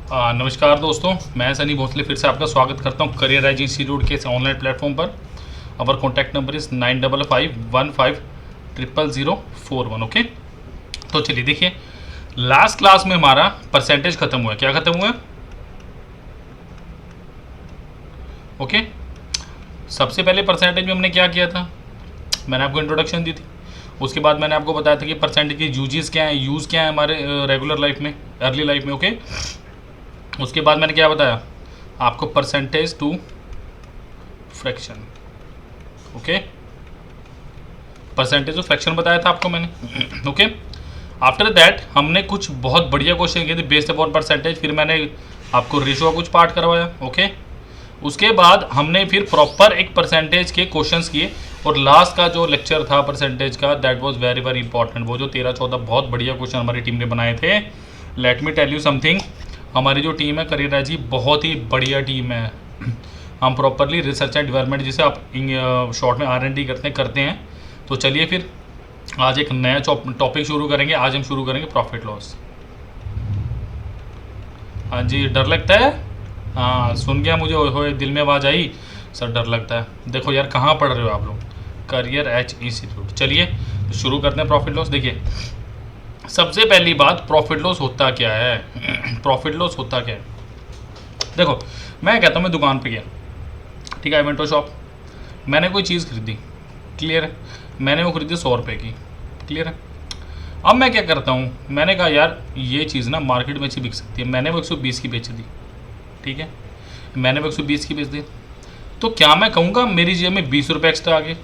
नमस्कार दोस्तों, मैं सनी भोसले फिर से आपका स्वागत करता हूं करियर एज इंस्टीट्यूट के इस ऑनलाइन प्लेटफॉर्म पर। अवर कॉन्टैक्ट नंबर इज़ 9551500041। ओके, तो चलिए देखिए, लास्ट क्लास में हमारा परसेंटेज खत्म हुआ है। क्या खत्म हुआ है? ओके, सबसे पहले परसेंटेज में हमने क्या किया था? मैंने आपको इंट्रोडक्शन दी थी। उसके बाद मैंने आपको बताया था कि परसेंटेज के यूजेस क्या हैं, यूज़ क्या है हमारे रेगुलर लाइफ में, अर्ली लाइफ में। ओके, उसके बाद मैंने क्या बताया आपको? Percentage to fraction. Okay, percentage to fraction बताया था आपको मैंने। ओके, आफ्टर दैट हमने कुछ बहुत बढ़िया क्वेश्चन किए थे बेस्ड अपॉन परसेंटेज। फिर मैंने आपको रेशो का कुछ पार्ट करवाया। ओके, उसके बाद हमने फिर प्रॉपर एक परसेंटेज के क्वेश्चंस किए। और लास्ट का जो लेक्चर था परसेंटेज का, that was very very important. वो जो 13-14 बहुत बढ़िया क्वेश्चन हमारी टीम ने बनाए थे। Let me tell you something, हमारी जो टीम है करियर एज की, बहुत ही बढ़िया टीम है। हम प्रॉपरली रिसर्च एंड डेवलपमेंट, जिसे आप शॉर्ट में R&D करते हैं। तो चलिए फिर आज एक नया टॉपिक शुरू करेंगे। आज हम शुरू करेंगे प्रॉफिट लॉस। हाँ जी, डर लगता है? हाँ, सुन गया मुझे, हो दिल में आवाज़ आई, सर डर लगता है। देखो यार, कहाँ पढ़ रहे हो आप लोग? Career edge institute. चलिए तो शुरू करते हैं प्रॉफिट लॉस। देखिए, सबसे पहली बात, प्रॉफिट लॉस होता क्या है? प्रॉफिट लॉस होता क्या है? देखो, मैं कहता हूँ, मैं दुकान पे गया, ठीक है, आई वेंट टू शॉप, मैंने कोई चीज़ खरीदी, क्लियर है, मैंने वो खरीदी 100 रुपये की, क्लियर है। अब मैं क्या करता हूँ, मैंने कहा यार ये चीज़ ना मार्केट में अच्छी बिक सकती है, मैंने वो 120 की बेच दी, ठीक है, मैंने वो 120 की बेच दी। तो क्या मैं कहूँगा मेरी जेब में 20 रुपये एक्स्ट्रा आ गए?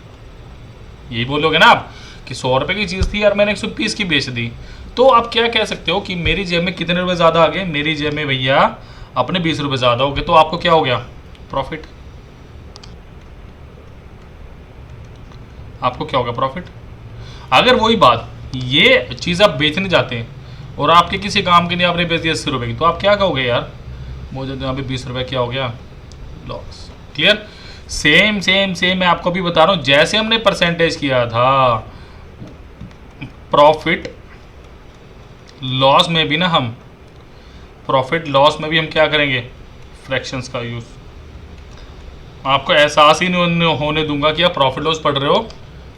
यही बोलोगे ना आप कि 100 रुपये की चीज़ थी यार, मैंने 120 की बेच दी। तो आप क्या कह सकते हो कि मेरी जेब में कितने रुपए ज़्यादा आ गए? मेरी जेब में भैया अपने 20 रुपये ज़्यादा हो गए। तो आपको क्या हो गया? प्रॉफिट। आपको क्या होगा? प्रॉफिट। अगर वही बात, ये चीज़ आप बेचने जाते हैं और आपके किसी काम के लिए आपने बेच दिया 80 रुपये की, तो आप क्या कहोगे? यार मुझे तो यहाँ पे 20 रुपये क्या हो गया? Loss. Clear? Same same same मैं आपको भी बता रहा हूँ, जैसे हमने परसेंटेज किया था प्रॉफिट लॉस में भी ना, हम प्रॉफिट लॉस में भी हम क्या करेंगे? फ्रैक्शंस का यूज़। आपको एहसास ही नहीं होने दूंगा कि आप प्रॉफिट लॉस पढ़ रहे हो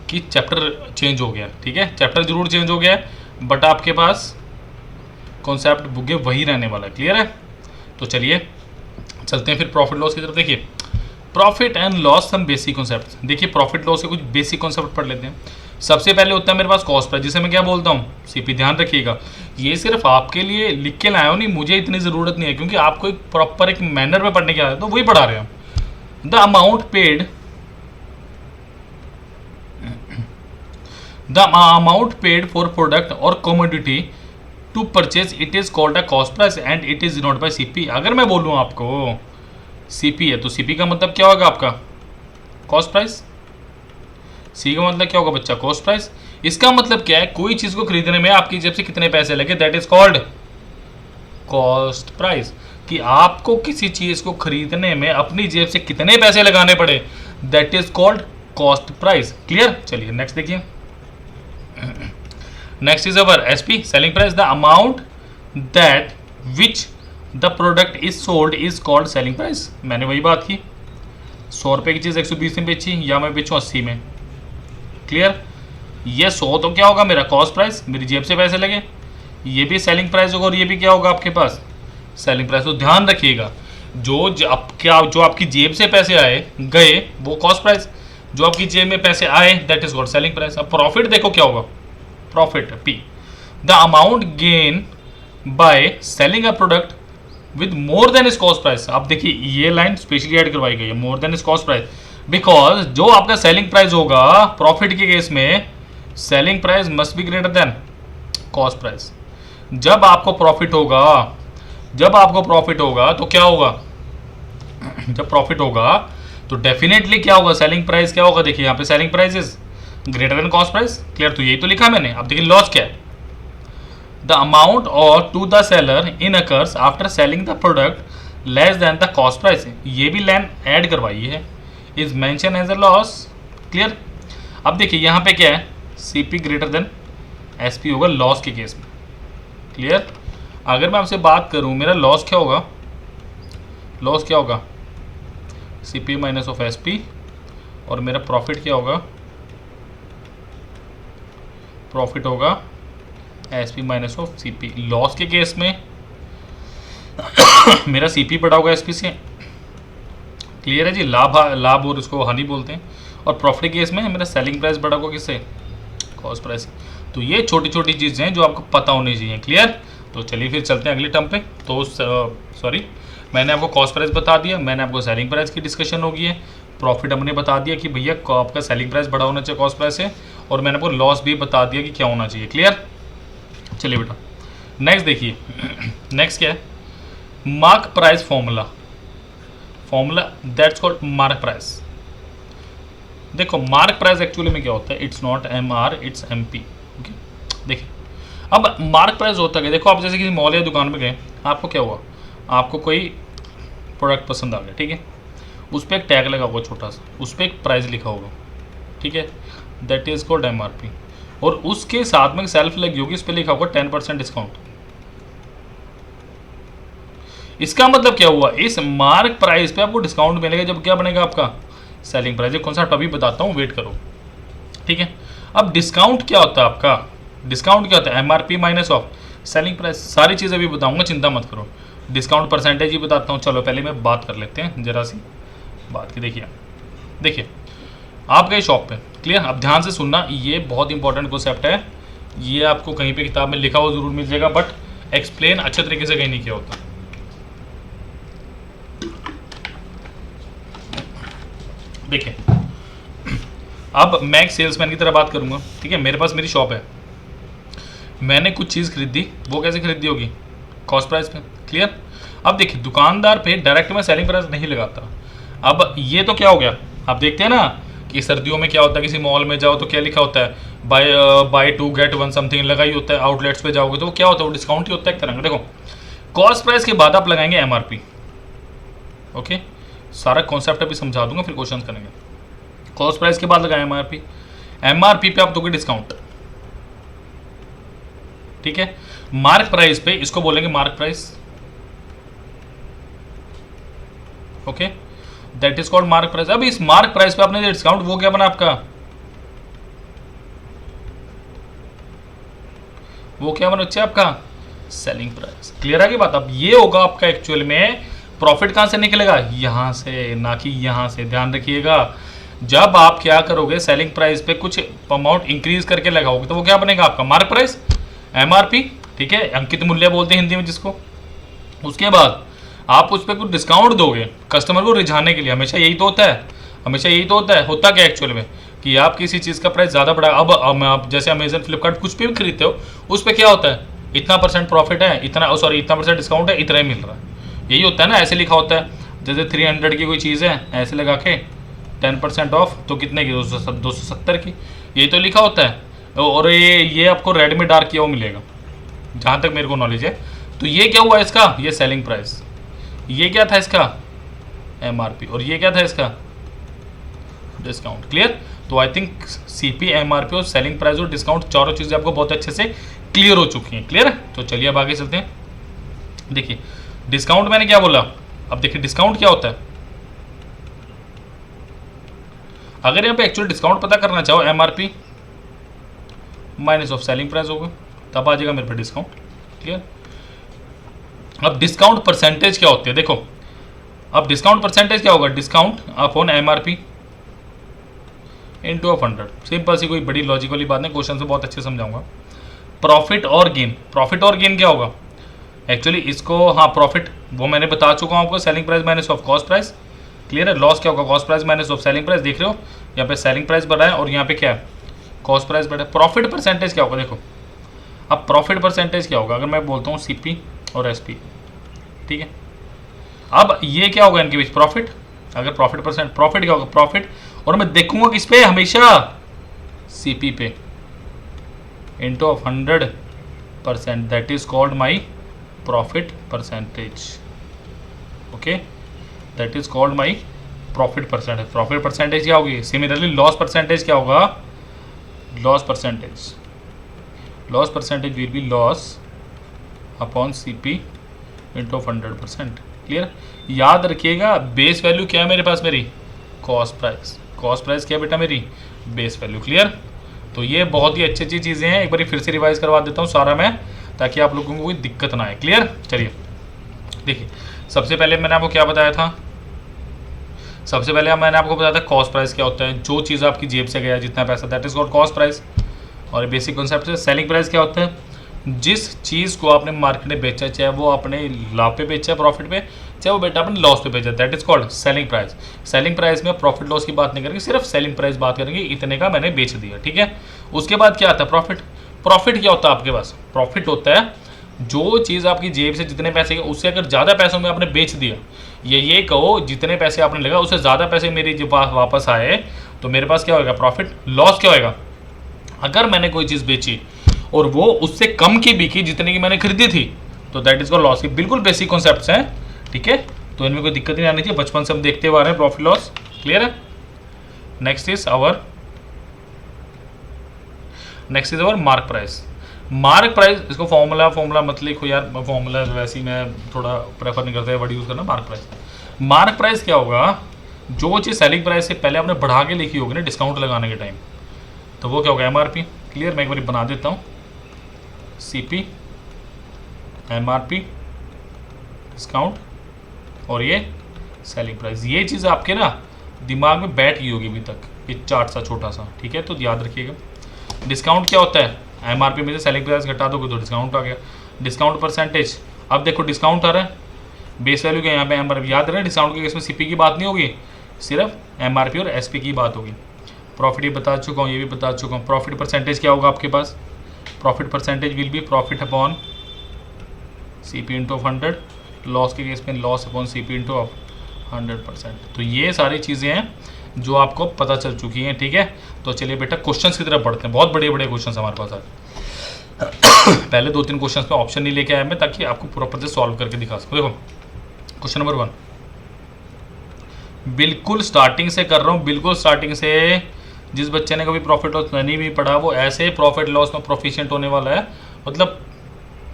कि चैप्टर चेंज हो गया। ठीक है, चैप्टर जरूर चेंज हो गया है, बट आपके पास कॉन्सेप्ट बुक वही रहने वाला है। क्लियर है? तो चलिए चलते हैं फिर प्रॉफिट लॉस की तरफ। देखिए, profit and loss, some basic concept. देखिए, प्रॉफिट लॉस के कुछ बेसिक कॉन्सेप्ट पढ़ लेते हैं। सबसे पहले होता है मेरे पास कॉस्ट प्राइस, जिसे मैं क्या बोलता हूँ? सीपी। ध्यान रखिएगा, ये सिर्फ आपके लिए लिख के लाया हूँ, नहीं मुझे इतनी ज़रूरत नहीं है, क्योंकि आपको एक प्रॉपर एक मैनर में पढ़ने की आदत है, तो वही पढ़ा रहे हैं हम। The amount paid, the amount paid for product और commodity to purchase it is called a cost price and it is note by CP. अगर मैं बोलूँ आपको सीपी है, तो सीपी का मतलब क्या होगा आपका? Cost price. सी का मतलब क्या होगा बच्चा? Cost price. इसका मतलब क्या है? कोई चीज को खरीदने में आपकी जेब से कितने पैसे लगे, that is called cost price. कि आपको किसी चीज को खरीदने में अपनी जेब से कितने पैसे लगाने पड़े, that is called cost price. Clear? चलिए नेक्स्ट देखिए। Next is our SP, selling price. The amount that which the product is sold is called selling price. मैंने वही बात की, 100 रुपये की चीज़ 120 में बेची, या मैं बेचूँ 80 में। क्लियर? ये 100 तो क्या होगा मेरा? कॉस्ट प्राइस, मेरी जेब से पैसे लगे। ये भी सेलिंग प्राइस होगा, और ये भी क्या होगा आपके पास? Selling price. तो ध्यान रखिएगा, जो आपकी जेब से पैसे आए गए वो कॉस्ट प्राइस, जो आपकी जेब में पैसे आए that is called selling price. अब प्रॉफिट देखो क्या होगा? Profit P, the amount gain by selling a product with more than is cost price. आप देखिए, ये लाइन स्पेशली ऐड करवाई गई है, more than is cost price, because जो आपका सेलिंग प्राइस होगा प्रॉफिट के केस में, selling price must be greater than cost price. जब आपको प्रॉफिट होगा तो क्या होगा? जब प्रॉफिट होगा तो डेफिनेटली क्या होगा? सेलिंग प्राइस क्या होगा? देखिए यहाँ पे selling price is greater than cost price. Clear? तो यही तो लिखा मैंने। अब देखिए लॉस क्या है? द अमाउंट और to the seller in occurs after selling the product less than the cost price. ये भी लाइन ऐड करवाई है, is mention as a loss. Clear? अब देखिए यहाँ पे क्या है? सीपी ग्रेटर देन एसपी होगा लॉस के केस में। क्लियर? अगर मैं आपसे बात करूं मेरा लॉस क्या होगा, लॉस क्या होगा C P minus of S P, और मेरा प्रॉफिट क्या होगा, प्रॉफिट होगा S P minus of C P. Loss के केस में मेरा सी पी बड़ा होगा एस पी से, क्लियर है जी, लाभ लाभ और उसको हानि बोलते हैं। और प्रॉफिट के केस में मेरा सेलिंग प्राइस बड़ा होगा किससे, कॉस्ट प्राइस। तो ये छोटी छोटी चीज़ें हैं जो आपको पता होनी चाहिए, क्लियर। तो चलिए फिर चलते हैं अगले टर्म पे। तो सॉरी, मैंने आपको कॉस्ट प्राइस बता दिया, मैंने आपको सेलिंग प्राइस की डिस्कशन हो गई है, प्रॉफिट हमने बता दिया कि भैया आपका सेलिंग प्राइस बड़ा होना चाहिए कॉस्ट प्राइस से, और मैंने आपको लॉस भी बता दिया कि क्या होना चाहिए, क्लियर। चलिए बेटा नेक्स्ट देखिए, नेक्स्ट क्या है, mark price formula, formula that's called mark price. देखो मार्क प्राइस एक्चुअली में क्या होता है, it's not M R, it's M P. Okay देखिए, अब मार्क प्राइस होता है, देखो आप जैसे किसी मॉल या दुकान में गए, आपको क्या हुआ, आपको कोई प्रोडक्ट पसंद आ गया, ठीक है, उस पर एक टैग लगा होगा छोटा सा, उस पर एक प्राइस लिखा होगा, ठीक है, that is called M R P, और उसके साथ में सेल्फ लगी होगी, इस पर लिखा होगा 10% डिस्काउंट। इसका मतलब क्या हुआ, इस मार्क प्राइस पे आपको डिस्काउंट मिलेगा जब क्या बनेगा आपका सेलिंग प्राइस। कौन सा टॉपिक बताता हूँ, वेट करो, ठीक है। अब डिस्काउंट क्या होता है आपका, डिस्काउंट क्या होता है, MRP minus of selling price. सारी चीज़ें अभी बताऊंगा, चिंता मत करो, डिस्काउंट परसेंटेज ही बताता हूँ। चलो पहले मैं बात कर लेते हैं जरा सी बात की। देखिए देखिए आप गए शॉप पे, क्लियर, अब ध्यान से सुनना, ये बहुत इंपॉर्टेंट कॉन्सेप्ट है, ये आपको कहीं पे किताब में लिखा हुआ जरूर मिल जाएगा, बट एक्सप्लेन अच्छे तरीके से कहीं नहीं किया होता। देखिए अब मैं एक सेल्समैन की तरह बात करूंगा, ठीक है, मेरे पास मेरी शॉप है, मैंने कुछ चीज़ खरीदी, वो कैसे खरीदी होगी, कॉस्ट प्राइस पे, क्लियर। अब देखिए दुकानदार पे डायरेक्ट मैं सेलिंग प्राइस नहीं लगाता। अब ये तो क्या हो गया, आप देखते हैं ना कि सर्दियों में क्या होता है, किसी मॉल में जाओ तो क्या लिखा होता है, बाय 2 गेट 1 समथिंग लगा ही होता है। आउटलेट्स पे जाओगे तो वो क्या होता है, वो डिस्काउंट ही होता है एक तरह का। देखो कॉस्ट प्राइस के बाद आप लगाएंगे एमआरपी, ओके, सारा कॉन्सेप्ट अभी समझा दूंगा, फिर क्वेश्चन करेंगे। कॉस्ट प्राइस के बाद लगाए एमआरपी, एमआरपी पे आप दोगे डिस्काउंट, ठीक है। मार्क प्राइस पे इसको बोलेंगे mark price, okay, that is called mark price. अब इस मार्क प्राइस पे आपने जो डिस्काउंट, वो क्या बना आपका, वो क्या बना बच्चे आपका सेलिंग प्राइस। क्लियर है की बात। अब ये होगा आपका एक्चुअल में प्रॉफिट कहां से निकलेगा, यहां से, ना कि यहां से, ध्यान रखिएगा। जब आप क्या करोगे सेलिंग प्राइस पे कुछ अमाउंट इंक्रीज करके लगाओगे तो वो क्या बनेगा आपका मार्क प्राइस, एमआरपी, ठीक है, अंकित मूल्य बोलते हैं हिंदी में जिसको। उसके बाद आप उस पर कुछ डिस्काउंट दोगे कस्टमर को रिझाने के लिए, हमेशा यही तो होता है, हमेशा यही तो होता है। होता क्या एक्चुअल में कि आप किसी चीज़ का प्राइस ज़्यादा बढ़ा, अब आप जैसे अमेजन फ्लिपकार्ट कुछ भी खरीदते हो, उस पर क्या होता है, इतना % प्रॉफिट है, इतना सॉरी इतना % डिस्काउंट है, इतना ही मिल रहा है, यही होता है ना, ऐसे लिखा होता है। जैसे 300 की कोई चीज़ है, ऐसे लगा के 10% ऑफ, तो कितने की, 270 की, यही तो लिखा होता है। और ये आपको रेड में डार्क किया हुआ मिलेगा, जहाँ तक मेरे को नॉलेज है। तो ये क्या हुआ इसका, ये सेलिंग प्राइस, ये क्या था इसका एमआरपी, और ये क्या था इसका डिस्काउंट, क्लियर। तो आई थिंक सीपी, एमआरपी और सेलिंग प्राइस और डिस्काउंट चारों चीज़ें आपको बहुत अच्छे से क्लियर हो चुकी हैं, क्लियर है। तो चलिए अब आगे चलते हैं। देखिए डिस्काउंट मैंने क्या बोला, अब देखिए डिस्काउंट क्या होता है। अगर यहाँ पे एक्चुअल डिस्काउंट पता करना चाहो, MRP minus of selling price होगा, तब आ जाएगा मेरे पे डिस्काउंट, क्लियर। अब डिस्काउंट परसेंटेज क्या होती है, देखो अब डिस्काउंट परसेंटेज क्या होगा, discount upon MRP into of 100। Simple सी, कोई बड़ी लॉजिक वाली बात नहीं, क्वेश्चन से बहुत अच्छे समझाऊंगा। प्रॉफिट और गेन, प्रॉफिट और गेन क्या होगा एक्चुअली इसको, हाँ प्रॉफिट वो मैंने बता चुका हूँ आपको, selling price minus of cost price, clear है। लॉस क्या होगा, cost price minus of selling price, देख रहे हो यहाँ पे सेलिंग प्राइस बढ़ा है और यहाँ पे क्या है कॉस्ट प्राइस बढ़ा है। प्रॉफिट परसेंटेज क्या होगा, देखो अब प्रॉफिट परसेंटेज क्या होगा, अगर मैं बोलता हूँ सीपी और एसपी, ठीक है। अब ये क्या होगा इनके बीच, प्रॉफिट, अगर प्रॉफिट परसेंट, प्रॉफिट क्या होगा, प्रॉफिट, और मैं देखूंगा किस पे, हमेशा सीपी पे, into of 100%, that is called my profit percentage, okay, that is called my profit percentage. Profit percentage क्या होगी, सिमिलरली लॉस परसेंटेज क्या होगा, loss percentage, loss percentage will be loss upon C P into 100%। Clear. याद रखिएगा base value क्या है मेरे पास, मेरी कॉस्ट प्राइस। कॉस्ट प्राइस क्या है बेटा, मेरी बेस वैल्यू। क्लियर। तो ये बहुत ही अच्छी अच्छी चीज़ें हैं, एक बार फिर से रिवाइज करवा देता हूँ सारा मैं, ताकि आप लोगों को कोई दिक्कत ना आए। क्लियर। चलिए देखिए, सबसे पहले मैंने आपको क्या बताया था, सबसे पहले मैंने आपको बताया था कॉस्ट प्राइस क्या होता है, जो चीज़ आपकी जेब से गया जितना पैसा, that is called cost price. और बेसिक कॉन्सेप्ट है। सेलिंग प्राइस क्या होता है, जिस चीज़ को आपने मार्केट में बेचा, चाहे वो आपने लाभ पे बेचा है प्रॉफिट पे, चाहे वो बेटा आपने लॉस पे बेचा, that is called selling price. Selling price में प्रॉफिट लॉस की बात नहीं करेंगे, सिर्फ सेलिंग प्राइस बात करेंगे, इतने का मैंने बेच दिया। ठीक है। उसके बाद क्या आता है, प्रॉफिट। प्रॉफिट क्या होता है आपके पास, प्रॉफिट होता है जो चीज़ आपकी जेब से जितने पैसे के, उससे अगर ज़्यादा पैसों में आपने बेच दिया, ये कहो जितने पैसे आपने लगा उससे ज़्यादा पैसे मेरे जो पास वापस आए, तो मेरे पास क्या होगा, प्रॉफिट। लॉस क्या होगा, अगर मैंने कोई चीज़ बेची और वो उससे कम की बिकी जितने की मैंने खरीदी थी, तो दैट इज कॉल्ड लॉस। की बिल्कुल बेसिक कॉन्सेप्ट्स हैं। ठीक है। तो इनमें कोई दिक्कत नहीं आनी चाहिए, बचपन से हम देखते हुए आ रहे हैं प्रॉफिट लॉस। क्लियर है। Next is our mark price. Mark price, इसको फॉर्मूला मत लिखो यार, फॉर्मूला वैसे ही मैं थोड़ा प्रेफर नहीं करता वर्ड यूज़ करना। मार्क प्राइस, मार्क प्राइस क्या होगा, जो चीज़ सेलिंग प्राइस से पहले आपने बढ़ा के लिखी होगी ना डिस्काउंट लगाने के टाइम, तो वो क्या होगा, एमआरपी। क्लियर। मैं एक बार बना देता हूँ, सीपी, एमआरपी, डिस्काउंट, और ये सेलिंग प्राइस। ये चीज़ आपके ना दिमाग में बैठ गई होगी अभी तक, ये चार्ट सा छोटा सा। ठीक है। तो याद रखिएगा, डिस्काउंट क्या होता है, एमआरपी में से सेलिंग प्राइस घटा दोगे तो डिस्काउंट आ गया। डिस्काउंट परसेंटेज, अब देखो डिस्काउंट आ रहा है, बेस वैल्यू के यहाँ पे एमआरपी। याद रहे डिस्काउंट के केस में सीपी की बात नहीं होगी, सिर्फ एमआरपी और एसपी की बात होगी। प्रॉफिट ये बता चुका हूँ, ये भी बता चुका हूँ। प्रॉफिट परसेंटेज क्या होगा आपके पास, profit percentage will be profit upon CP into 100। Loss के केस में लॉस अपॉन सीपी इंटू 100%। तो ये सारी चीज़ें हैं जो आपको पता चल चुकी हैं। ठीक है। तो चलिए बेटा क्वेश्चंस की तरफ बढ़ते हैं, बहुत बड़े बड़े क्वेश्चंस हमारे पास आज। पहले 2-3 क्वेश्चंस पे ऑप्शन नहीं लेके आया मैं, ताकि आपको प्रॉपर से सॉल्व करके दिखा सकूँ। देखो क्वेश्चन नंबर 1, बिल्कुल स्टार्टिंग से कर रहा हूँ, बिल्कुल स्टार्टिंग से। जिस बच्चे ने कभी प्रॉफिट लॉस नहीं भी पढ़ा, वो ऐसे प्रॉफिट लॉस में प्रोफिशिएंट होने वाला है, मतलब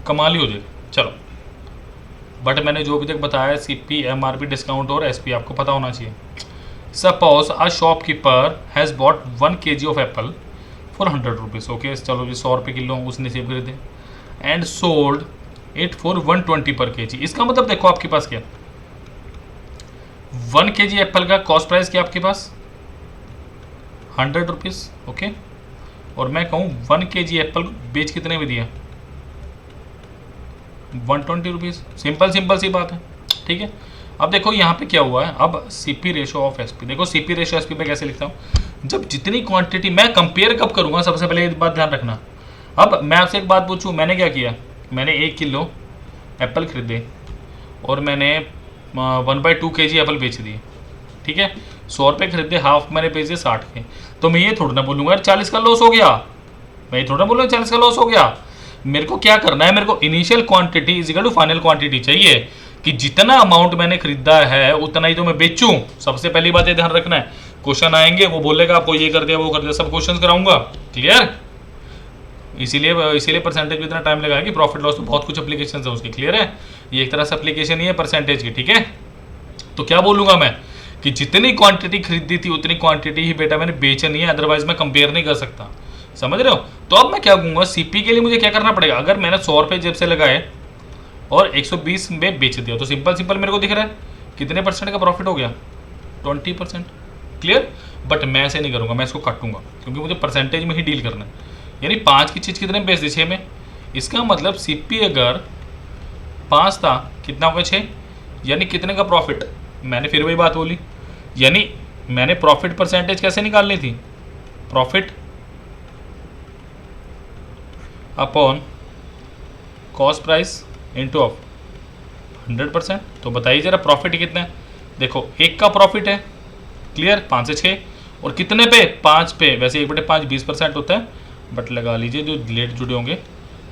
कमाल ही हो जाएगा। चलो, बट मैंने जो अभी तक बताया, सीपी, एमआरपी, डिस्काउंट और एसपी आपको पता होना चाहिए। Suppose a shopkeeper has bot 1 kg of Apple for 100 rupees. Okay, चलो जी 100 रुपये किलो उसने सेव खरीदे, एंड सोल्ड इट फॉर 120 पर kg। इसका मतलब देखो आपके पास क्या, 1 kg एप्पल का कॉस्ट प्राइस क्या आपके पास, 100 रुपीज़। ओके, और मैं कहूँ 1 kg एप्पल बेच कितने में दिया, 120 रुपीज़। सिंपल सी बात है। ठीक है। अब देखो यहाँ पे क्या हुआ है, अब सीपी रेशो ऑफ एसपी। देखो सीपी रेशो एसपी पे कैसे लिखता हूँ, जब जितनी क्वांटिटी, मैं कंपेयर कब करूँगा, सबसे पहले एक बात ध्यान रखना। अब मैं आपसे एक बात पूछूँ, मैंने क्या किया, मैंने 1 किलो एप्पल खरीदे और मैंने 1/2 kg एप्पल बेच दिए। ठीक है। 100 रुपये खरीदे, हाफ मैंने बेचे 60 के। तो मैं ये थोड़ा ना बोलूँगा यार 40 का लॉस हो गया, मैं ये थोड़ा बोलूँगा 40 का लॉस हो गया। मेरे को क्या करना है, मेरे को initial quantity is equal to final quantity चाहिए, कि जितना अमाउंट मैंने खरीदा है उतना ही तो मैं बेचूं। सबसे पहली बात ये ध्यान रखना है, क्वेश्चन आएंगे, वो बोलेगा आपको ये कर दिया वो कर दिया, सब क्वेश्चन कराऊंगा। क्लियर। इसीलिए परसेंटेज में इतना टाइम लगा कि प्रॉफिट लॉस तो बहुत कुछ एप्लीकेशन है उसकी। क्लियर है। ये एक तरह से एप्लीकेशन ही है परसेंटेज की। ठीक है। तो क्या बोलूंगा मैं, कि जितनी क्वांटिटी खरीदी थी उतनी क्वांटिटी ही बेटा मैंने बेचनी है, अदरवाइज मैं कंपेयर नहीं कर सकता। समझ रहे हो। तो अब मैं क्या कहूँगा, सीपी के लिए मुझे क्या करना पड़ेगा, अगर मैंने 100 रुपये जेब से लगाए और 120 में बेच दिया, तो सिंपल मेरे को दिख रहा है कितने परसेंट का प्रॉफिट हो गया, 20%। क्लियर। बट मैं ऐसे नहीं करूँगा, मैं इसको काटूंगा, क्योंकि मुझे परसेंटेज में ही डील करना है। यानी 5 की चीज़ कितने में बेच दी, 6 में। इसका मतलब सीपी अगर 5 था, कितना होगा 6, यानी कितने का प्रॉफिट। मैंने फिर वही बात बोली, यानी मैंने प्रॉफिट परसेंटेज कैसे निकालनी थी, profit upon cost price into of 100%। तो बताइए जरा प्रॉफिट कितना है। देखो 1 का प्रॉफिट है। क्लियर। 5 से 6 और कितने पे, 5 पे। वैसे 1/5 20% होता है, बट लगा लीजिए जो लेट जुड़े होंगे,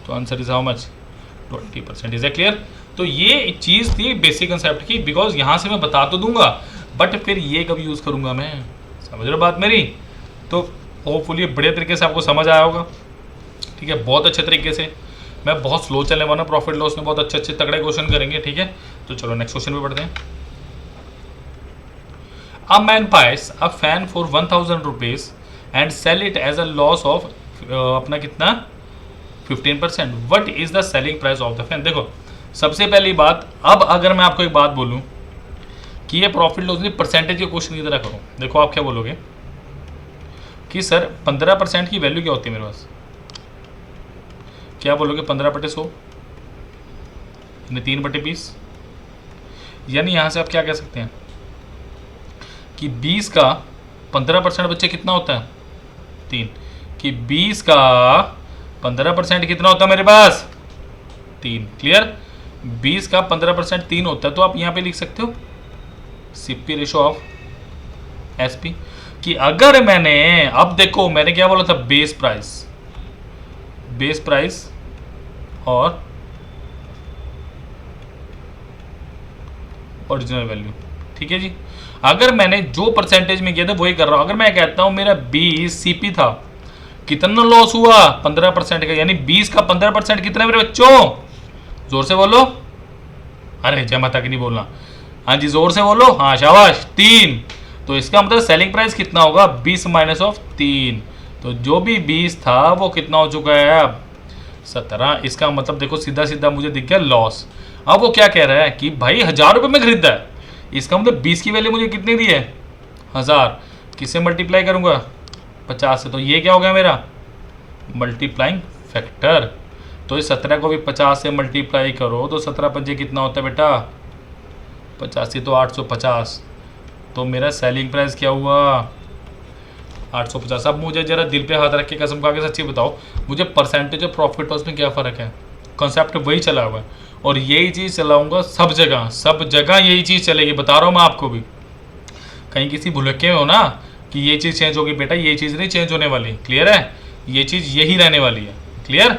तो answer is how much, 20%। Is a clear. तो ये चीज़ थी बेसिक कंसेप्ट की, बिकॉज यहाँ से मैं बता तो दूंगा, बट फिर ये कब यूज़ करूँगा मैं, समझ रहे हो बात मेरी। तो होपफुली बड़े तरीके से आपको समझ आया होगा। ठीक है, बहुत अच्छे तरीके से। मैं बहुत स्लो चलने वाला प्रॉफिट लॉस में, बहुत अच्छे अच्छे तगड़े क्वेश्चन करेंगे, ठीक है। तो चलो नेक्स्ट क्वेश्चन पे पढ़ते हैं। A man buys a fan for 1000 rupees and sell it as a loss of अपना कितना 15%। What is the selling price of the fan. देखो सबसे पहली बात, अब अगर मैं आपको एक बात बोलूं कि ये प्रॉफिट लॉस नहीं परसेंटेज के क्वेश्चन की तरह करो, देखो आप क्या बोलोगे कि सर 15% की वैल्यू क्या होती है मेरे पास, क्या बोलोगे 15/100 यानी 3/20, यानी यहां से आप क्या कह सकते हैं कि 20 का 15% बच्चे कितना होता है 3, कि 20 का 15% कितना होता है मेरे पास 3। क्लियर, 20 का 15% 3 होता है, तो आप यहाँ पे लिख सकते हो सीपी रेशो ऑफ एसपी, कि अगर मैंने, अब देखो मैंने क्या बोला था, बेस प्राइस और ओरिजिनल वैल्यू, ठीक है जी। अगर मैंने जो परसेंटेज में किया था वही कर रहा हूं। अगर मैं कहता हूं मेरा 20 सीपी था, कितना लॉस हुआ 15% का, यानी 20 का 15% कितना मेरे बच्चों, जोर से बोलो, अरे जय माता की नहीं बोलना, हाँ जी जोर से बोलो, हाँ शाबाश 3। तो इसका मतलब सेलिंग प्राइस कितना होगा 20 माइनस ऑफ 3, तो जो भी 20 था वो कितना हो चुका है अब 17। इसका मतलब देखो सीधा सीधा मुझे दिख गया लॉस। अब वो क्या कह रहा है कि भाई 1000 रुपये में खरीदा है, इसका मतलब 20 की वैल्यू मुझे कितनी दी है 1000, किससे मल्टीप्लाई करूंगा 50 से, तो ये क्या हो गया मेरा मल्टीप्लाइंग फैक्टर। तो इस 17 को भी 50 से मल्टीप्लाई करो तो 17 पंजे कितना होता है बेटा 85, तो 850। तो मेरा सेलिंग प्राइस क्या हुआ 850। अब मुझे जरा दिल पे हाथ रख के कसम खा के सच्ची बताओ, मुझे परसेंटेज ऑफ प्रॉफिट लॉस में क्या फ़र्क है, कॉन्सेप्ट वही चला हुआ है और यही चीज़ चलाऊंगा सब जगह यही चीज़ चलेगी, बता रहा हूँ मैं आपको भी। कहीं किसी भुलक्के में हो ना कि ये चीज़ चेंज होगी, बेटा ये चीज़ नहीं चेंज होने वाली, क्लियर है, ये चीज़ यही रहने वाली है, क्लियर।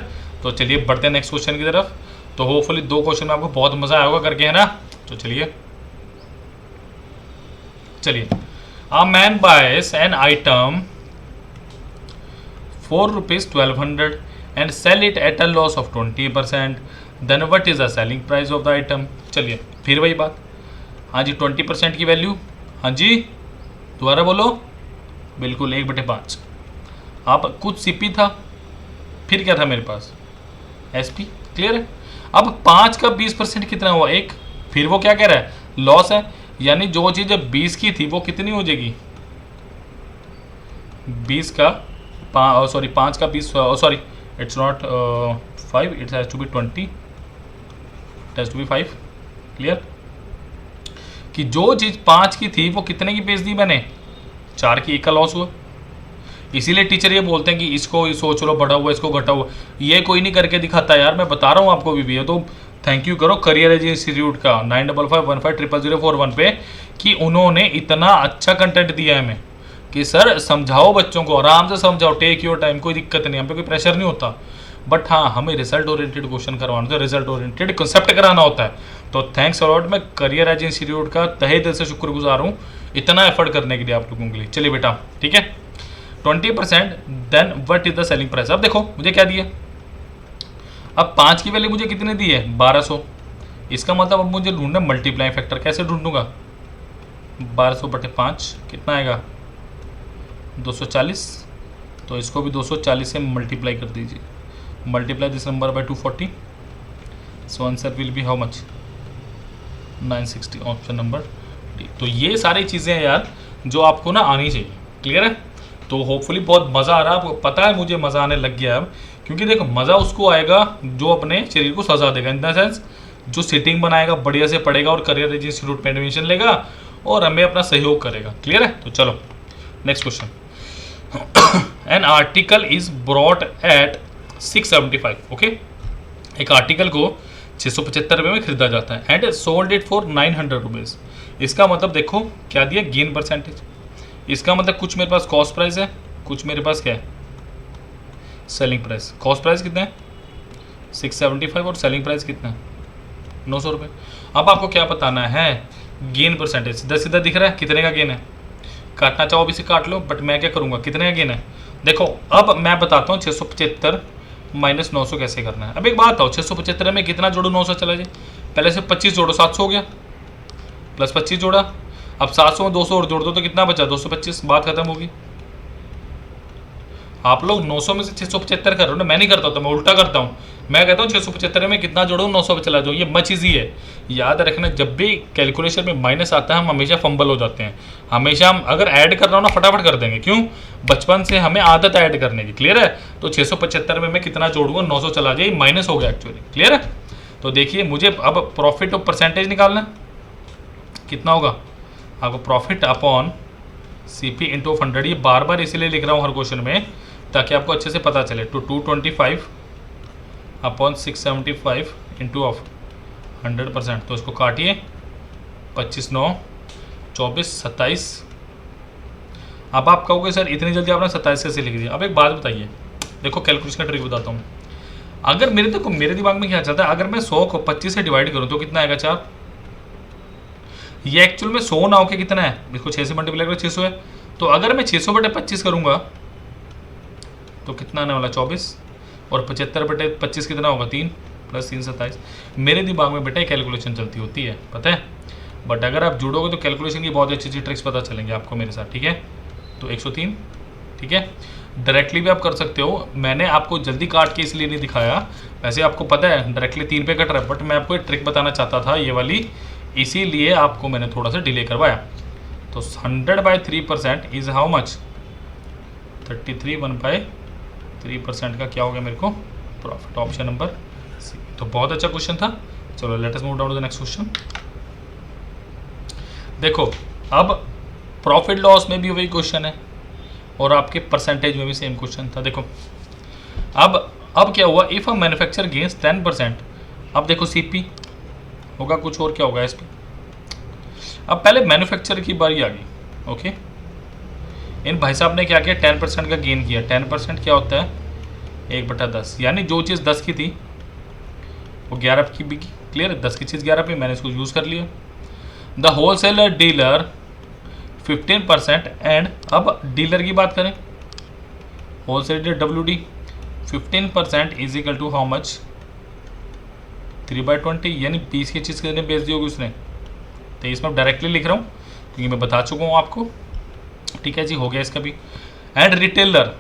तो चलिए बढ़ते हैं नेक्स्ट क्वेश्चन की तरफ। तो होपफुली 2 क्वेश्चन में आपको बहुत मज़ा आया होगा करके, है ना। तो चलिए a man bias an item for rupees 1200 and sell it at a loss of 20%, then what is the selling price of the item। चलिए फिर वही बात, हाँ जी 20% की वैल्यू, हाँ जी दोबारा बोलो, बिल्कुल 1/5। आप कुछ सीपी था, फिर क्या था मेरे पास एसपी, क्लियर है। अब 5 का 20% कितना हुआ 1, फिर वो क्या कह रहा है लॉस है, यानी जो चीज़ 20 की थी वो कितनी हो जाएगी 20 का 5 का 20, sorry it's not 5, it has to be 20, it has to be 5, clear. कि जो चीज़ 5 की थी वो कितने की बेच दी मैंने 4 की, 1 का लॉस हुआ। इसीलिए टीचर ये बोलते हैं कि इसको सोच लो बढ़ा हुआ, इसको घटा हुआ, ये कोई नहीं करके दिखाता यार, मैं बता रहा हूँ आपको भी है। तो थैंक यू करो करियर एज इंस्टीट्यूट का 9551500041 पे, कि उन्होंने इतना अच्छा कंटेंट दिया है हमें कि सर समझाओ बच्चों को, आराम से समझाओ, टेक योर टाइम, कोई दिक्कत नहीं, हम पे कोई प्रेशर नहीं होता। बट हाँ हमें रिजल्ट ओरिएंटेड क्वेश्चन करवाना होता है, रिजल्ट ओरिएंटेड कंसेप्ट कराना होता है। तो थैंक्स अलॉट, मैं करियर एज इंस्टीट्यूट का तहे दिल से शुक्रगुजार हूँ इतना एफर्ट करने के लिए आप लोगों के लिए। चलिए बेटा ठीक है 20%, then what is the selling price. अब देखो मुझे क्या दिया, अब 5 की वैल्यू मुझे कितने दी है 1200, इसका मतलब अब मुझे ढूंढना मल्टीप्लाई फैक्टर, कैसे ढूंढूंगा 1200/5 कितना आएगा 240, तो इसको भी 240 से मल्टीप्लाई कर दीजिए, multiply this number by 240, so answer will be how much 960, option number D. तो ये सारी चीज़ें हैं यार जो आपको ना आनी चाहिए, क्लियर है। तो होपफुली बहुत मज़ा आ रहा है आपको, पता है मुझे मज़ा आने लग गया अब, क्योंकि देखो मज़ा उसको आएगा जो अपने शरीर को सजा देगा, इन द सेंस जो सिटिंग बनाएगा, बढ़िया से पढ़ेगा और करियर एज इंस्टीट्यूट में एडमिशन लेगा और हमें अपना सहयोग करेगा, क्लियर है। तो चलो next question. An article is brought at 675, okay. एक आर्टिकल को 675 रुपये में खरीदा जाता है and sold it for 900 rupees. इसका मतलब देखो क्या दिया गेन परसेंटेज, इसका मतलब कुछ मेरे पास कॉस्ट प्राइस है, कुछ मेरे पास क्या है सेलिंग प्राइस। कॉस्ट प्राइस कितना है 675 और सेलिंग प्राइस कितना है 900 रुपये। अब आपको क्या बताना है गेन परसेंटेज, सीधा सीधा दिख रहा है कितने का गेन है, काटना चाहो भी से काट लो, बट मैं क्या करूँगा कितने का गेन है। देखो अब मैं बताता हूँ 675 माइनस 900 कैसे करना है। अब एक बात बताओ, 675 में कितना जोड़ो 900 चला जाए, पहले से 25 जोड़ो 700 हो गया, प्लस 25 जोड़ा, अब 700 में 200 और जोड़ दो तो कितना बचा 225, बात खत्म होगी। आप लोग 900 में से 675 कर रहे हो ना, मैं नहीं करता तो मैं उल्टा करता हूँ, मैं कहता हूँ 675 में कितना जोड़ो 900 पे चला जाओ, ये मच ईजी है। याद रखना जब भी कैलकुलेशन में माइनस आता है हम हमेशा फंबल हो जाते हैं, हमेशा हम अगर ऐड कर रहा हूँ ना फटाफट कर देंगे, क्यों, बचपन से हमें आदत है ऐड करने की, क्लियर है। तो 675 में मैं कितना जोड़ूंगा 900 चला जाए, माइनस हो गया एक्चुअली, क्लियर है। तो देखिए मुझे अब प्रॉफिट और परसेंटेज निकालना, कितना होगा आपको, प्रॉफिट अपॉन CP इंटू 100, ये बार बार इसलिए लिख रहा हूँ हर क्वेश्चन में ताकि आपको अच्छे से पता चले। तो 225 अपॉन 675 इंटू ऑफ 100%, तो इसको काटिए, 25 9 24 27। अब आप कहोगे सर इतनी जल्दी आपने 27 कैसे लिख दिया। अब एक बात बताइए, देखो कैलकुलेशन का ट्रिक बताता हूँ। अगर मेरे दिमाग में क्या चलता है, अगर मैं 100 को 25 से डिवाइड करूँ तो कितना आएगा 4, ये एक्चुअल में 100 ना होके कितना है, इसको 6 से मल्टीप्लाई करो 600 है, तो अगर मैं 600 बटे 25 करूँगा तो कितना आने वाला 24, और 75 बटे 25 कितना होगा 3, प्लस 3 27। मेरे दिमाग में बेटा कैलकुलेशन चलती होती है, पता है, बट अगर आप जुड़ोगे तो कैलकुलेशन की बहुत अच्छी अच्छी ट्रिक्स पता चलेंगे आपको मेरे साथ, ठीक है। तो 103, ठीक है, डायरेक्टली भी आप कर सकते हो, मैंने आपको जल्दी काट के इसलिए नहीं दिखाया, वैसे आपको पता है डायरेक्टली 3 पे कट रहा है, बट मैं आपको एक ट्रिक बताना चाहता था ये वाली, इसीलिए आपको मैंने थोड़ा सा डिले करवाया। तो 100/3% इज हाउ मच, 33, 1/3% का क्या हो गया मेरे को, प्रॉफिट, ऑप्शन नंबर सी। तो बहुत अच्छा क्वेश्चन था। चलो let us move down to the next question. देखो अब प्रॉफिट लॉस में भी वही क्वेश्चन है और आपके परसेंटेज में भी सेम क्वेश्चन था। देखो अब क्या हुआ, इफ अ मैन्युफैक्चर गेन्स 10%, अब देखो CP होगा कुछ और क्या होगा SP। अब पहले मैन्युफैक्चर की बारी आ गई, ओके। इन भाई साहब ने क्या किया, 10% का गेन किया। 10% क्या होता है 1/10, यानी जो चीज़ 10 की थी वो 11 की बिकी, क्लियर है, 10 की चीज़ 11 पे, मैंने इसको यूज़ कर लिया। द होलसेलर डीलर 15%, एंड अब डीलर की बात करें, wholesaler WD 15% is equal to how much, 3/20, यानी 20 की चीज़ कितने बेच दी होगी उसने। तो इसमें डायरेक्टली लिख रहा हूँ क्योंकि मैं बता चुका हूँ आपको, ठीक है जी, हो गया इसका भी। एंड रिटेलर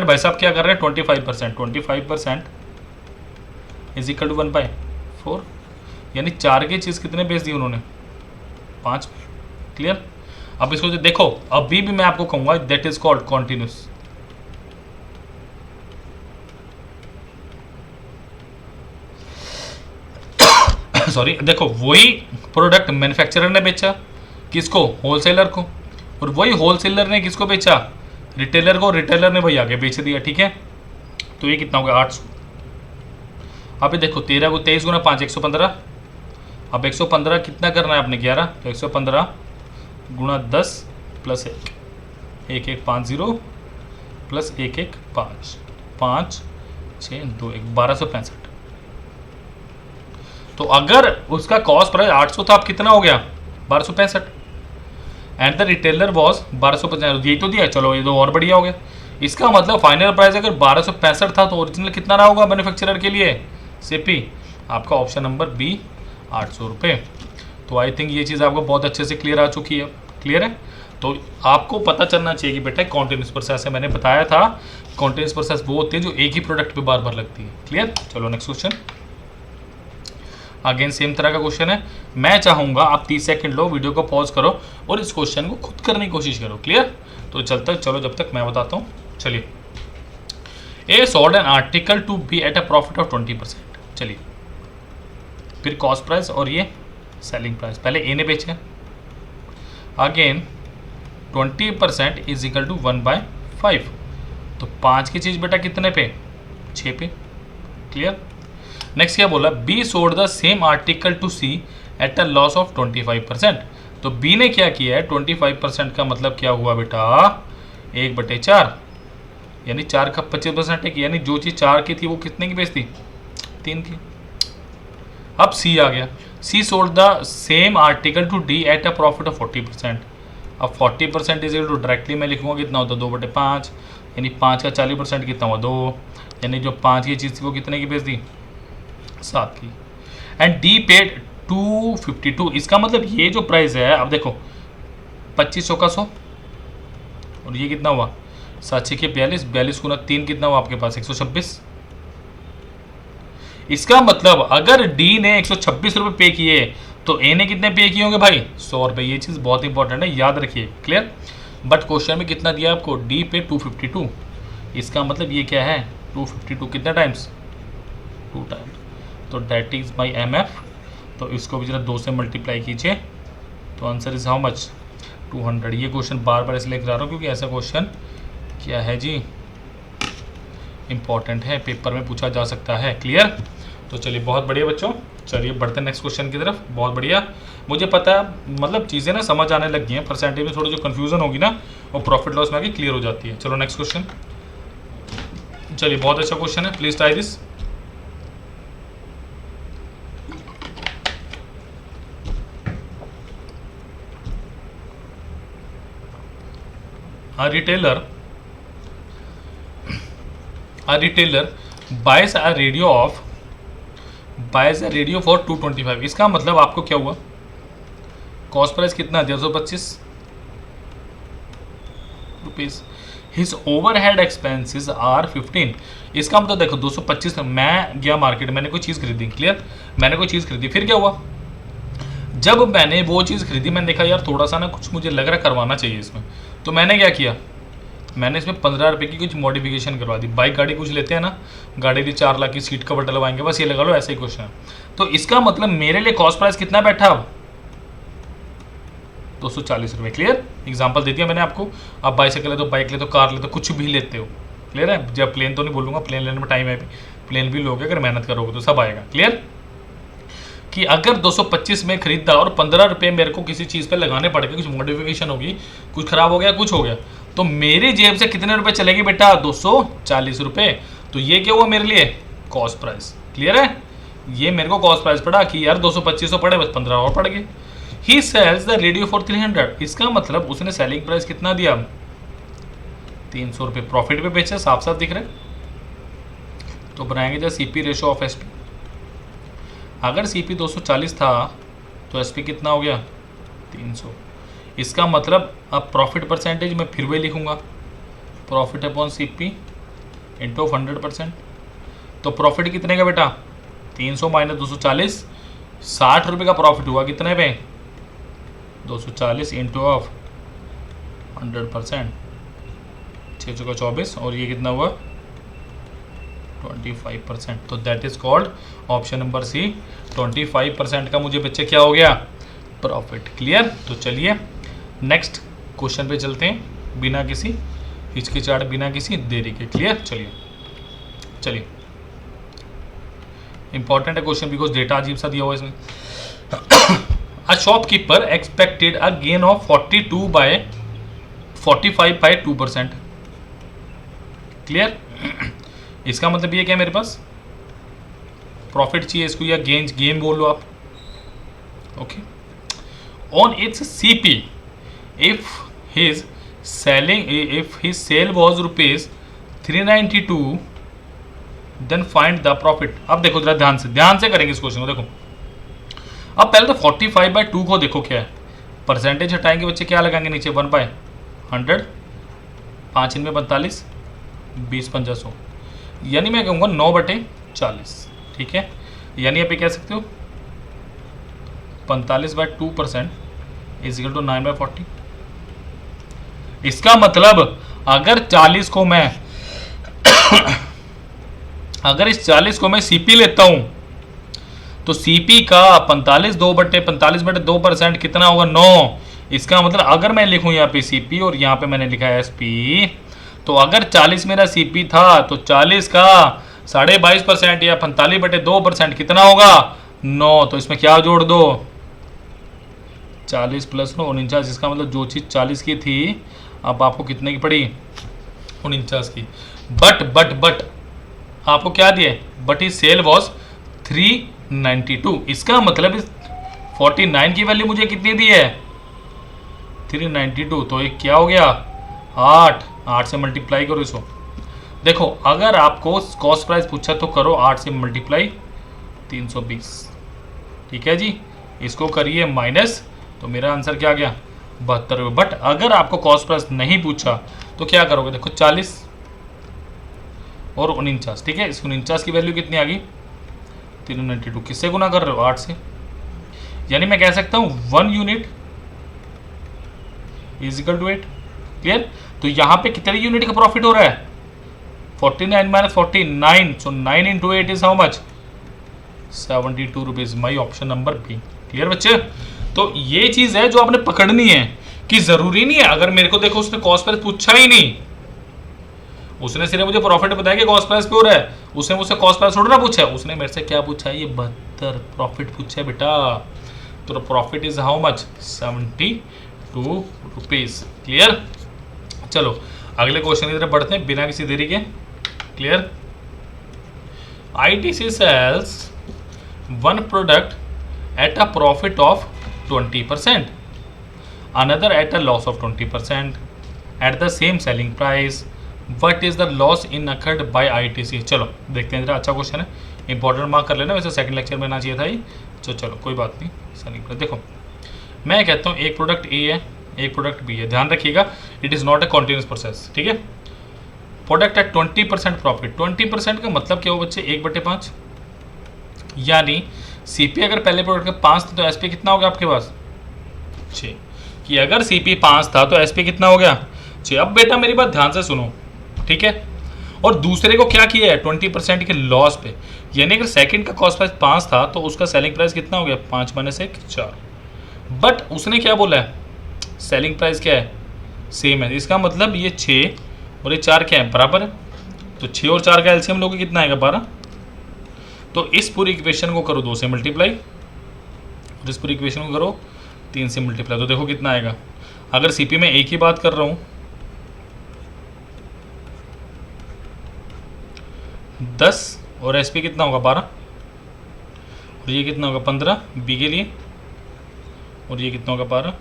भाई साहब क्या कर रहे हैं 25% इज इक्वल टू 1/4, यानी 4 की चीज़ कितने बेच दी उन्होंने 5, क्लियर। अब इसको जो देखो अभी भी मैं आपको कहूँगा that is called continuous, sorry, देखो वही प्रोडक्ट मैन्युफैक्चरर ने बेचा किसको, होलसेलर को, और वही होलसेलर ने किसको बेचा, रिटेलर को, रिटेलर ने वही आगे बेच दिया, ठीक है। तो ये कितना हो गया 800। अब ये देखो 13 को 23 गुना 5 115, अब 115 कितना करना है आपने 11, तो 115 गुना 10 प्लस 1 1 5 0 प्लस 1 1 5 5 6 2 1 1265। तो अगर उसका कॉस्ट प्राइस 800 था, अब कितना हो गया 1265, एंड द रिटेलर वॉज 1250, यही तो दिया, चलो ये तो और बढ़िया हो गया। इसका मतलब फाइनल प्राइस अगर 1265 था तो ओरिजिनल कितना रहा होगा मैन्युफैक्चरर के लिए CP, आपका ऑप्शन नंबर B 800 रुपये। तो आई थिंक ये चीज़ आपको बहुत अच्छे से क्लियर आ चुकी है, क्लियर है। तो आपको पता चलना चाहिए कि बेटा कॉन्टिन्यूस प्रोसेस है, मैंने बताया था कॉन्टिन्यूस प्रोसेस वो होती है जो एक ही प्रोडक्ट पे बार बार लगती है, क्लियर। चलो नेक्स्ट क्वेश्चन, अगेन सेम तरह का क्वेश्चन है। मैं चाहूँगा आप 30 सेकंड लो, वीडियो को पॉज करो और इस क्वेश्चन को खुद करने की कोशिश करो, क्लियर। तो चलो जब तक मैं बताता हूँ, चलिए। A sold an article to B at a profit of 20%, चलिए फिर कॉस्ट प्राइस और ये सेलिंग प्राइस, पहले ए ने बेचे, अगेन 20% इज इक्वल टू 1/5, तो 5 की चीज़ बेटा कितने पे 6 पे, क्लियर। नेक्स्ट क्या बोला, B sold the same article to C at a loss of 25%, तो बी ने क्या किया है 25% का मतलब क्या हुआ बेटा 1/4, यानी 4 का 25% है, यानी जो चीज़ 4 की थी वो कितने की बेचती 3 की। अब सी आ गया, C sold the same article to D at a profit of 40%, अब 40% इज इक्वल टू डायरेक्टली मैं लिखूंगा कितना होता है 2/5, यानी 5 का 40% कितना हुआ 2, यानी जो 5 की चीज़ थी वो कितने की बेच दी 7 की। एंड डी पेड 252, इसका मतलब ये जो प्राइस है अब देखो 2500 का 100 और ये कितना हुआ 7 के 42, 42 गुना 3 कितना हुआ आपके पास 126। इसका मतलब अगर डी ने 126 रुपये पे किए तो ए ने कितने पे किए होंगे भाई 100 रुपये। ये चीज़ बहुत इंपॉर्टेंट है, याद रखिए। क्लियर। बट क्वेश्चन में कितना दिया आपको डी पे 252, इसका मतलब ये क्या है 252 कितने टाइम्स 2 टाइम्स, तो that is my M F. तो इसको भी जरा 2 से मल्टीप्लाई कीजिए तो आंसर इज हाउ मच 200। ये क्वेश्चन बार बार इसलिए करा रहा हूँ क्योंकि ऐसा क्वेश्चन क्या है जी इंपॉर्टेंट है, पेपर में पूछा जा सकता है। क्लियर। तो चलिए बहुत बढ़िया बच्चों, चलिए बढ़ते हैं नेक्स्ट क्वेश्चन की तरफ। बहुत बढ़िया, मुझे पता है मतलब चीज़ें ना समझ आने लग गई हैं, परसेंटेज में थोड़ी जो कन्फ्यूजन होगी ना वो प्रॉफिट लॉस में आगे क्लियर हो जाती है। चलो नेक्स्ट क्वेश्चन। चलिए बहुत अच्छा क्वेश्चन है, please try this. A retailer buys a radio for 225। इसका मतलब आपको क्या हुआ कॉस्ट प्राइस कितना 125 rupees. His overhead expenses are 15। इसका मतलब देखो 225, मैं गया मार्केट, मैंने कोई चीज़ खरीदी। क्लियर। मैंने कोई चीज़ खरीदी, फिर क्या हुआ जब मैंने वो चीज़ खरीदी मैंने देखा यार थोड़ा सा ना कुछ मुझे लग रहा करवाना चाहिए इसमें, तो मैंने क्या किया मैंने इसमें 15 रुपये की कुछ मॉडिफिकेशन करवा दी। बाइक गाड़ी कुछ लेते हैं ना, गाड़ी की 4 लाख की सीट कवर डलवाएंगे, बस ये लगा लो, ऐसा ही क्वेश्चन है। तो इसका मतलब मेरे लिए कॉस्ट प्राइस कितना बैठा अब 240 रुपये। क्लियर। एग्जाम्पल दे दिया मैंने आपको। आप बाइसाइकिल ले तो बाइक ले तो कार ले तो कुछ भी लेते हो। क्लियर है। जब प्लेन तो नहीं बोलूँगा, प्लेन लेने में टाइम है, प्लेन भी लोगे अगर मेहनत करोगे तो सब आएगा। क्लियर। कि अगर 225 में खरीदा और 15 रुपये मेरे को किसी चीज़ पे लगाने पड़ गए, कुछ मॉडिफिकेशन होगी, कुछ खराब हो गया, कुछ हो गया, तो मेरी जेब से कितने रुपए चलेगी बेटा 240 रुपये। तो ये क्या हुआ मेरे लिए कॉस्ट प्राइस। क्लियर है। ये मेरे को कॉस्ट प्राइस पड़ा कि यार 225 तो पड़े, बस 15 और पड़ गए। ही सेल्स द रेडियो फॉर 300। इसका मतलब उसने सेलिंग प्राइस कितना दिया 300 रुपये। प्रॉफिट पे बेचा, साफ साफ दिख रहा है। तो बनाएंगे जैसे सीपी रेशो ऑफ एसपी। अगर सीपी 240 था तो एसपी कितना हो गया 300। इसका मतलब अब प्रॉफिट परसेंटेज मैं फिर वही लिखूंगा, प्रॉफिट अपॉन सीपी इंटू 100%। तो प्रॉफिट कितने का बेटा 300 माइनस 240, 60 रुपये का प्रॉफिट हुआ कितने पे 240 इंटू ऑफ 100%, 6 चौका 24, और ये कितना हुआ 25%। तो that is called option number C 25% का मुझे बच्चे क्या हो गया प्रॉफिट। क्लियर। तो चलिए नेक्स्ट क्वेश्चन पे चलते हैं बिना किसी हिचकिचाहट, बिना किसी देरी के। क्लियर। चलिए इंपॉर्टेंट है क्वेश्चन बिकॉज डेटा अजीब सा दिया हुआ है इसमें। A shopkeeper expected a gain of 45 by 2%। क्लियर। इसका मतलब ये क्या है मेरे पास प्रॉफिट चाहिए इसको, या गेन बोल लो आप। Okay. On its CP if his sale was rupees 392 then find the profit. अब देखो जरा ध्यान से करेंगे इस क्वेश्चन को। देखो अब पहले तो 45 बाय 2 को देखो क्या है, परसेंटेज हटाएंगे बच्चे, क्या लगाएंगे नीचे 1/100, 5 इनमें 45, 20 पंजा 100, यानी मैं कहूँगा 9/40। ठीक है। यानी आप ये कह सकते हो 45/2% इज इक्वल टू 9/40। इसका मतलब अगर 40 को मैं अगर इस 40 को मैं सीपी लेता हूं तो सीपी का 45/2% कितना होगा 9। इसका मतलब अगर मैं लिखूं यहाँ पे सीपी और यहाँ पे मैंने लिखा है एसपी, तो अगर 40 मेरा सीपी था तो 40 का 22.5% या 45/2% कितना होगा 9। तो इसमें क्या जोड़ दो 40 प्लस 9 49। इसका मतलब जो चीज़ 40 की थी अब आपको कितने की पड़ी 49 की। बट आपको क्या दिए बट ही सेल वॉज 392। इसका मतलब 49 की वैल्यू मुझे कितनी दी है 392। तो ये क्या हो गया 8 8 से मल्टीप्लाई करो इसको। देखो अगर आपको कॉस्ट प्राइस पूछा तो करो 8 से मल्टीप्लाई 320, ठीक है जी। इसको करिए माइनस, तो मेरा आंसर क्या आ गया 72 रुपये। बट अगर आपको कॉस्ट प्राइस नहीं पूछा तो क्या करोगे, देखो 40 और 49, ठीक है। इस 49 की वैल्यू कितनी आ गई 392, किससे गुना कर रहे हो 8 से, यानी मैं कह सकता हूँ 1 unit is equal to 8। Clear. तो यहाँ पे कितने यूनिट का प्रॉफिट हो रहा है 49 minus 49, so 9 into 8 is how much 72 rupees. My option number B. Clear बच्चे। तो ये चीज है जो आपने पकड़नी है कि जरूरी नहीं है, अगर मेरे को देखो उसने कॉस्ट प्राइस पूछा ही नहीं, उसने सिर्फ मुझे प्रॉफिट बताया कि कॉस्ट प्राइस पे हो रहा है, उसने मुझसे कॉस्ट प्राइस थोड़ा ना पूछा है, उसने मेरे से क्या पूछा है, ये 72 प्रॉफिट पूछा है बेटा। तो profit is how much 72 rupees. Clear. चलो अगले क्वेश्चन की तरफ बढ़ते हैं बिना किसी देरी के। Clear. ITC sells one product at a profit of 20%, another at a loss of 20% at the same selling price. What is the loss incurred by ITC? चलो देखते हैं जरा, अच्छा क्वेश्चन है, इंपॉर्टेंट मार्क कर लेना, वैसे सेकंड लेक्चर में ना चाहिए था ये, तो चलो कोई बात नहीं। सेलिंग प्राइस देखो, मैं कहता हूँ एक प्रोडक्ट ए है, एक प्रोडक्ट बी है, ध्यान रखिएगा it is not a continuous process, ठीक है। प्रोडक्ट एट 20% प्रॉफिट, 20% का मतलब क्या हो बच्चे 1/5, यानी सीपी अगर पहले प्रोडक्ट का 5 था तो एसपी कितना हो गया आपके पास 6, कि अगर सीपी 5 था तो एसपी कितना हो गया 6। अब बेटा मेरी बात ध्यान से सुनो, ठीक है। और दूसरे को क्या किया है 20% के लॉस पे, यानी अगर सेकंड का कॉस्ट प्राइस 5 था तो उसका सेलिंग प्राइस कितना हो गया 5 माइनस 1 4। बट उसने क्या बोला है सेलिंग प्राइस क्या है सेम है, इसका मतलब ये 6 और ये 4 क्या है बराबर है, तो 6 और 4 का एलसीएम लोगे कितना आएगा 12। तो इस पूरी इक्वेशन को करो 2 से मल्टीप्लाई और इस पूरी इक्वेशन को करो 3 से मल्टीप्लाई, तो देखो कितना आएगा। अगर सीपी में एक ही बात कर रहा हूँ 10 और एसपी कितना होगा 12 और ये कितना होगा 15 बी के लिए, और ये कितना होगा 12।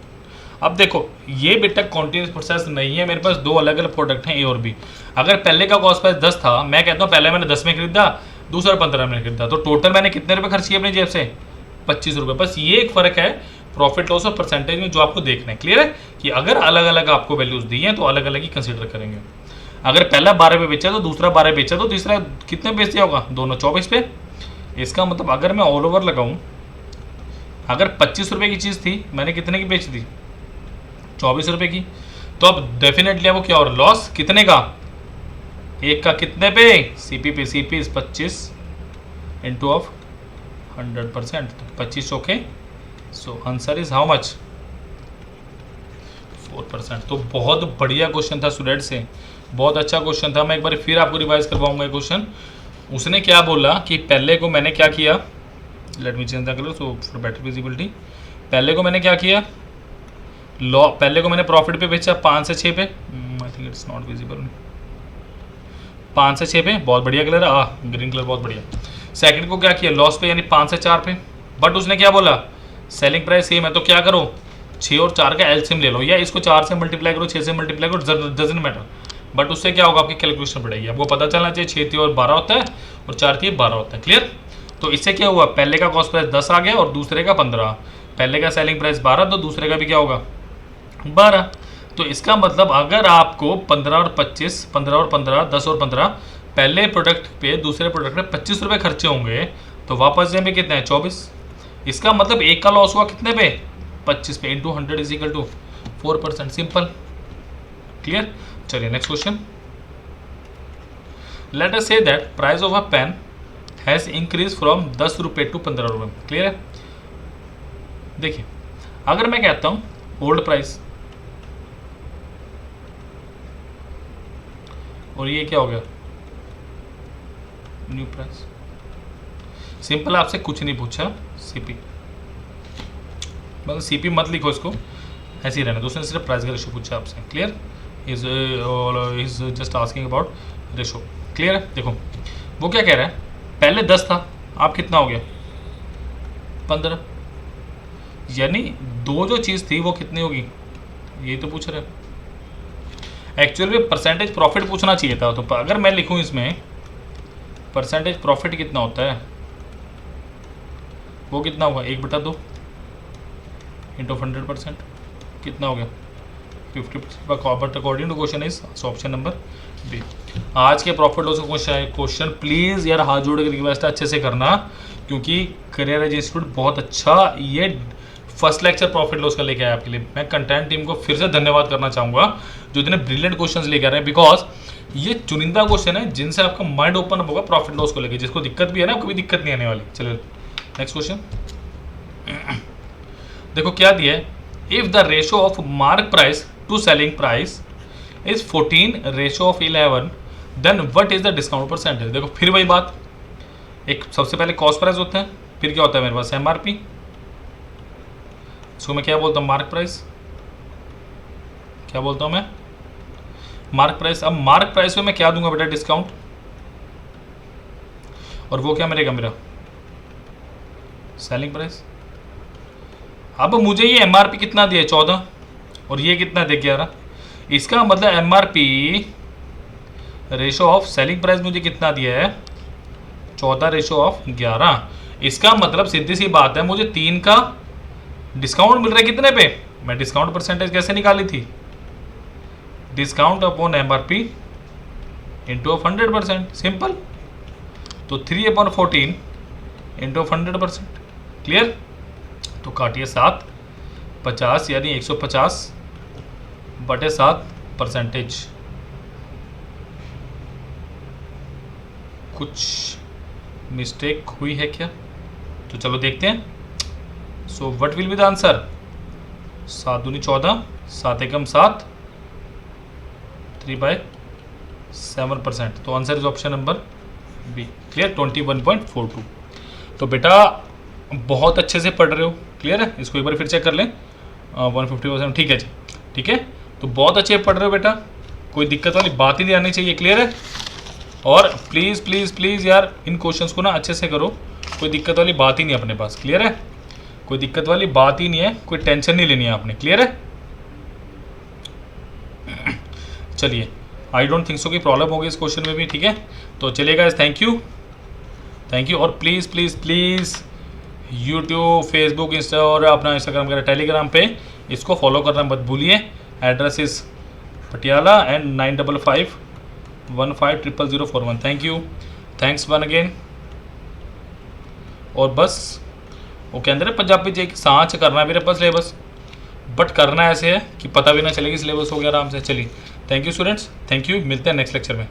अब देखो ये बेटा कॉन्टिन्यूस प्रोसेस नहीं है, मेरे पास 2 अलग अलग प्रोडक्ट हैं ए और बी। अगर पहले का कॉस्ट प्राइस 10 था, मैं कहता हूँ पहले मैंने 10 में खरीदा, दूसरा 15 में खरीदा, तो टोटल मैंने कितने रुपए खर्च किए अपनी जेब से 25 रुपये। बस ये एक फ़र्क है प्रॉफिट लॉस और परसेंटेज में जो आपको देखना है। क्लियर है कि अगर अलग अलग आपको वैल्यूज दी हैं तो अलग अलग ही कंसिडर करेंगे। अगर पहला 12 पे बेचा तो दूसरा 12 बेचा तो तीसरा कितने बेच दिया होगा दोनों 24 पे। इसका मतलब अगर मैं ऑल ओवर लगाऊँ, अगर 25 रुपये की चीज़ थी मैंने कितने की बेच दी 24 रुपये की, तो अब डेफिनेटली वो क्या हो रहा है लॉस कितने का, एक का कितने पे सीपी पे, सीपी इज 25 इंटू ऑफ 100%, तो 25 चौके, so answer is how much 4%। तो बहुत बढ़िया क्वेश्चन था स्टूडेंट से, बहुत अच्छा क्वेश्चन था। मैं एक बार फिर आपको रिवाइज करवाऊंगा क्वेश्चन। उसने क्या बोला कि पहले को मैंने क्या किया, let me change the colour so for better visibility. पहले को मैंने क्या किया पहले को मैंने प्रॉफिट पे बेचा 5 से 6 पे, I think it's not visible, 5 से 6 पे, बहुत बढ़िया कलर है, ग्रीन कलर बहुत बढ़िया। सेकंड को क्या किया लॉस पे, यानी 5 से 4 पे, बट उसने क्या बोला सेलिंग प्राइस सेम है, तो क्या करो 6 और 4 का एलसीएम ले लो, या इसको 4 से मल्टीप्लाई करो 6 से मल्टीप्लाई करो, डजंट मैटर, बट उससे क्या होगा आपकी कैलकुलेशन बढ़ेगी। आपको पता चलना चाहिए 6 थी और 12 होता है और 4 थी 12 होता है। क्लियर। तो इससे क्या हुआ पहले का कॉस्ट प्राइस 10 आ गया और दूसरे का 15, पहले का सेलिंग प्राइस 12 तो दूसरे का भी क्या होगा 12। तो इसका मतलब अगर आपको 15 और 25, 15 और 15, 10 और 15 पहले प्रोडक्ट पे दूसरे प्रोडक्ट पे 25 रुपये खर्चे होंगे, तो वापस में कितने हैं 24। इसका मतलब एक का लॉस हुआ कितने पे 25 पे, into 100 is equal to 4%। Simple. Clear. चलिए next question. Let us say that price of a pen has increase from 10 रुपये टू 15 रुपये। क्लियर है। देखिए अगर मैं कहता हूँ ओल्ड प्राइस और ये क्या हो गया न्यू प्राइस, सिंपल, आपसे कुछ नहीं पूछा सीपी, मतलब सीपी मत लिखो इसको, ऐसे ही रहना, दूसरे ने सिर्फ प्राइस का रेशो पूछा आपसे। Clear. Is just asking about ratio. Clear है। देखो वो क्या कह रहा है पहले 10 था, आप कितना हो गया 15, यानी दो जो चीज़ थी वो कितनी होगी, यही तो पूछ रहे हैं। एक्चुअल में परसेंटेज प्रॉफिट पूछना चाहिए था। तो अगर मैं लिखूँ इसमें परसेंटेज प्रॉफिट कितना होता है, वो कितना होगा 1/2 इंटू 100% कितना हो गया 50%। But according to question is option number B. आज के प्रॉफिट लॉस का क्वेश्चन प्लीज़ यार हाथ जोड़ के रिक्वेस्ट है अच्छे से करना, क्योंकि करियर एज इंस्टीट्यूट बहुत अच्छा ये फर्स्ट लेक्चर प्रॉफिट लॉस का लेके आया आपके लिए। मैं कंटेंट टीम को फिर से धन्यवाद करना चाहूँगा जो इतने ब्रिलियंट क्वेश्चंस लेके आ रहे हैं, बिकॉज ये चुनिंदा क्वेश्चन है जिनसे आपका माइंड ओपन होगा प्रॉफिट लॉस को लेके। जिसको दिक्कत भी है ना, कभी दिक्कत नहीं आने वाली। चलिए नेक्स्ट क्वेश्चन देखो क्या दिया है। If the ratio of mark price to selling price is 14 ratio of 11 then what is the discount percentage. देखो फिर वही बात, एक सबसे पहले कॉस्ट प्राइस होता है, फिर क्या होता है मेरे पास एमआरपी, इसको मैं क्या बोलता हूँ मार्क प्राइस, क्या बोलता हूँ मैं मार्क प्राइस। अब मार्क प्राइस में मैं क्या दूंगा बेटा डिस्काउंट, और वो क्या मिलेगा मेरा सेलिंग प्राइस। अब मुझे ये एमआरपी कितना दिया 14 और ये कितना दे 11, इसका मतलब MRP ratio of selling price मुझे कितना दिया है 14 रेशो ऑफ 11। इसका मतलब सीधी सी बात है मुझे 3 का डिस्काउंट मिल रहा है कितने पे, मैं डिस्काउंट परसेंटेज कैसे निकाली थी, discount upon MRP into 100%, simple. तो 3/14 इंटू 100%, क्लियर। तो काटिए 7 50 यानी 150/7 परसेंटेज। कुछ मिस्टेक हुई है क्या, तो चलो देखते हैं। So what will be the answer, 7 दूनी 14, 7 एकम 7, 3/7%। तो answer is option number B, clear 21.42। तो बेटा बहुत अच्छे से पढ़ रहे हो, क्लियर है। इसको एक बार फिर चेक कर लें 150%, ठीक है जी, ठीक है। तो बहुत अच्छे पढ़ रहे हो बेटा, कोई दिक्कत वाली बात ही नहीं आनी चाहिए, क्लियर है। और प्लीज़ प्लीज़ प्लीज़ यार इन क्वेश्चंस को ना अच्छे से करो, कोई दिक्कत वाली बात ही नहीं अपने पास, क्लियर है। कोई दिक्कत वाली बात ही नहीं है, कोई टेंशन नहीं लेनी है आपने, क्लियर है। चलिए आई डोंट थिंक सो कि प्रॉब्लम होगी इस क्वेश्चन में भी, ठीक है। तो चलिएगा, थैंक यू थैंक यू। और please please please YouTube, Facebook, Insta और अपना इंस्टाग्राम वगैरह टेलीग्राम पे इसको फॉलो करना मत भूलिए। Address is Patiala and 9551500041। Thank you, thanks one again. और बस वो कहते हैं पंजाबी जे सांच करना भी बस सिलेबस, बट करना ऐसे है कि पता भी ना चलेगी सिलेबस हो गया आराम से। चलिए thank you students, thank you, मिलते हैं नेक्स्ट लेक्चर में।